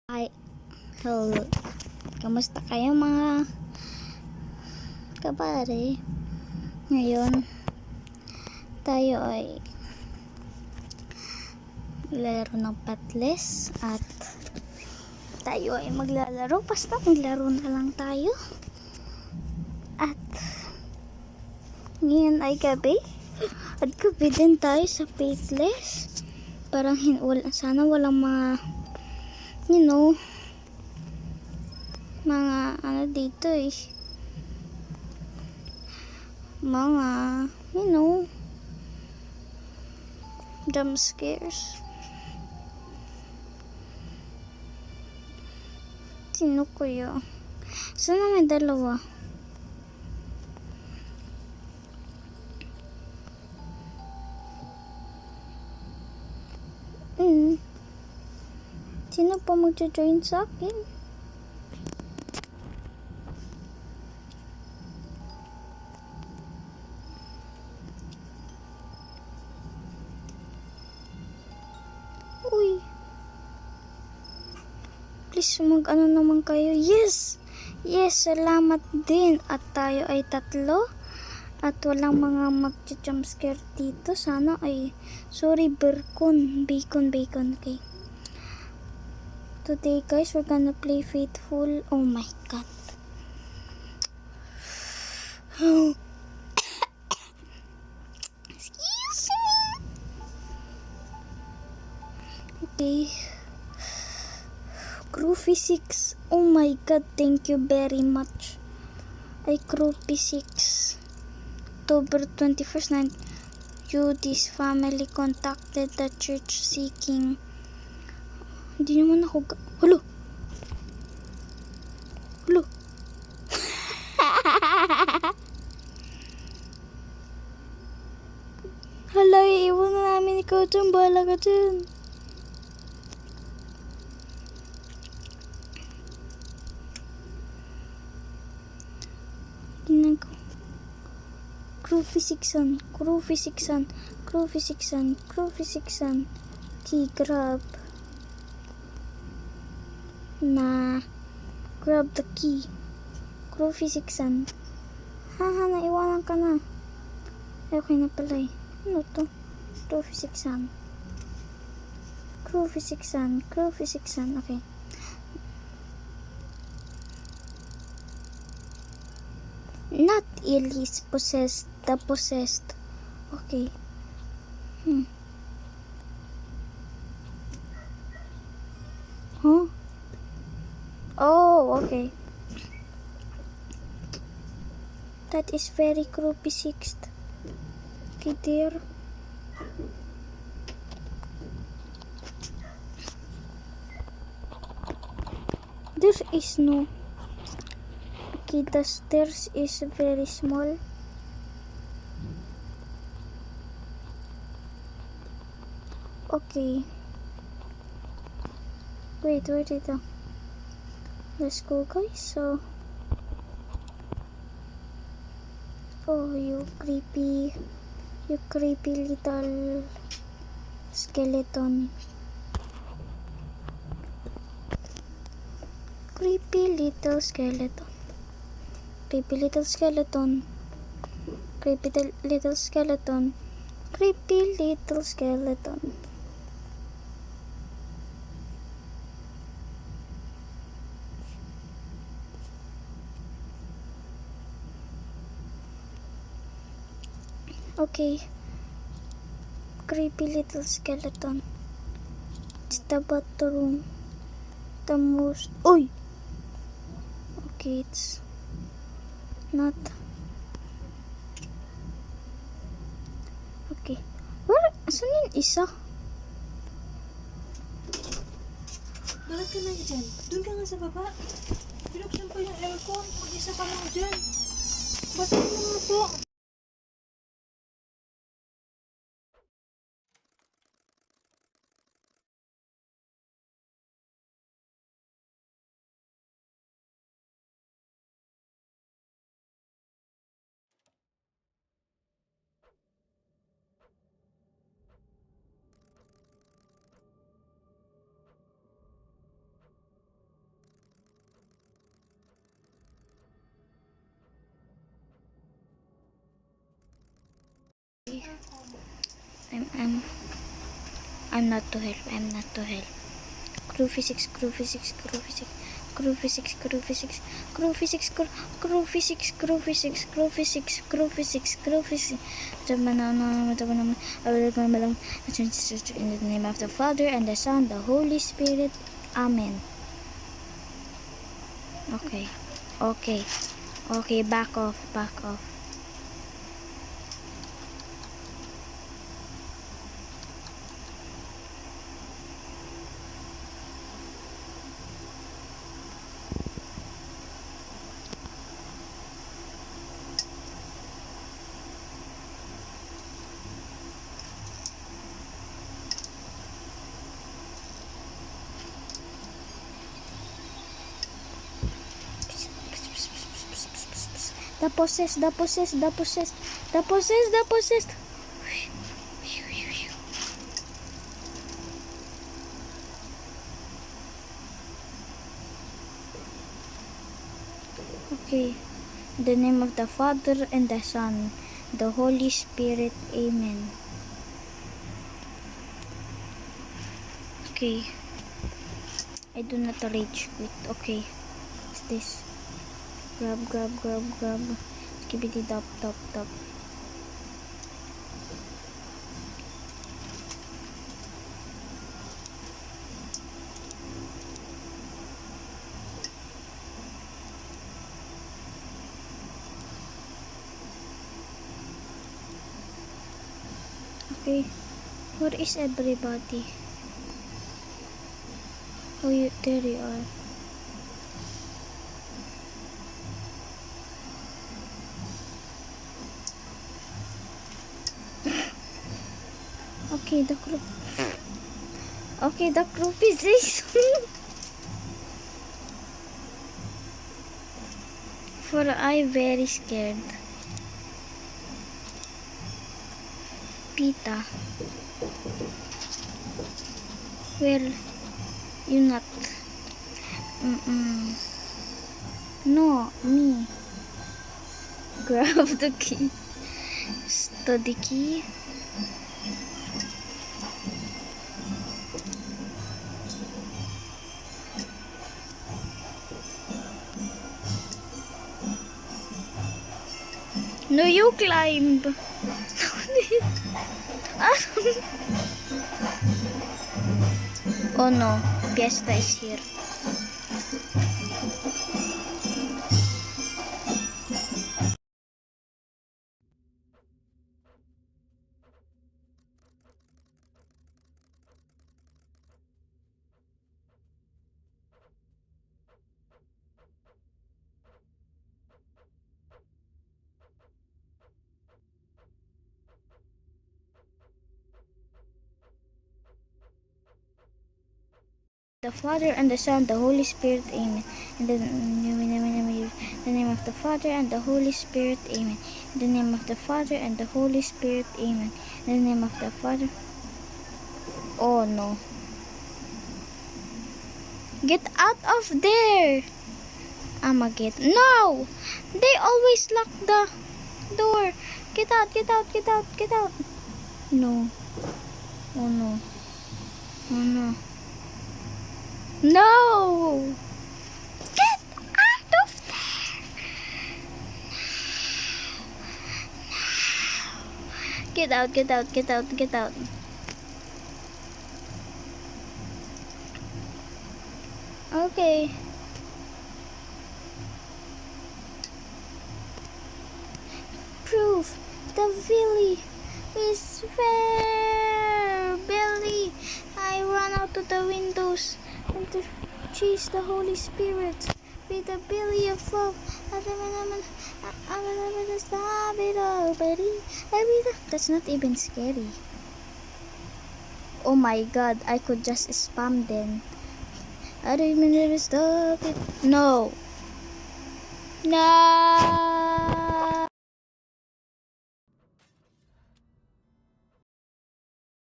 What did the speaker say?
Hi, hello. Kamusta kayo mga kabare? Ngayon, tayo ay maglalaro ng Patles at tayo ay maglalaro. Basta maglaro na lang tayo. At ngayon ay gabi. At gabi din tayo sa Patles. Parang sana walang mga mga dito mga jump scares. Sino kuya? Sana may dalawa. Sino pa magjo-join sa akin? Uy. Please mag-ano naman kayo. Yes! Yes, salamat din. At tayo ay tatlo. At walang mga mag-jump scare dito. Sana ay, sorry, bacon. Okay. Today guys, we're gonna play Faithful. Oh my god. Excuse me. Okay. Crew Physics. Oh my god, thank you very much. Ay, Crew Physics. October 21st, Judy's family contacted the church seeking. Hindi naman ako Hulo! Hala, iiwan na namin ikaw dyan. Bahala ka dyan. Ginagawa. Crew Physicsan. Okay, grab the key. Crew Physicsan. Haha, naiwanan ka na. Ay, okay na pala eh. Ano to? Crew Physicsan. Okay. Not Elise possessed. The possessed. Okay. Huh? Oh, okay. That is very creepy. Sixth. Okay, there. There is no. Okay, the stairs is very small. Okay. Wait ito. Let's go guys. So, oh, you creepy little skeleton. Creepy little skeleton. Okay. Creepy little skeleton. It's the bathroom. The most. Uy! Okay, it's not. Okay. Where? Asan yung isa? Bakit ka na dyan? Doon ka nga sa baba. Binuksan pa yung aircon. Mag-isa ka lang dyan. Ba't mo nga po? I'm not to help. I'm not to help. Crew physics, crew physics, crew physics, crew physics, crew physics, crew physics, crew physics, crew physics, crew physics, crew physics, crew physics. In the name of the Father and the Son, the Holy Spirit. Amen. Okay. Okay. Okay, back off, back off. The possessed, the possessed, the possessed, the possessed, the possessed. Okay. In the name of the Father and the Son, the Holy Spirit. Amen. Okay. I do not rage quit. Okay. What's this? Grab, grab, grab, grab. Skibidi dop, dop, dop. Okay. Where is everybody? Oh, there you are. Okay, the crew. Okay, the crew physics. For I very scared. Pita. Where you not? No, me. Grab the key. Study key. No, you climb. Oh no, Fiesta is here. The Father and the Son, the Holy Spirit, Amen. In the name of the Father and the Holy Spirit, Amen. In the name of the Father and the Holy Spirit, Amen. In the name of the Father. Oh no. Get out of there! I'ma get. No! They always lock the door. Get out, get out, get out, get out. No. Oh no. Oh no. No! Get out of there! No! Get out, get out, get out, get out. Okay. Proof the Billy is fair. Billy, I run out to the windows and to chase the Holy Spirit with the belly of love. That's not even scary. Oh my god, I could just spam them. I don't even never stop it. No. No.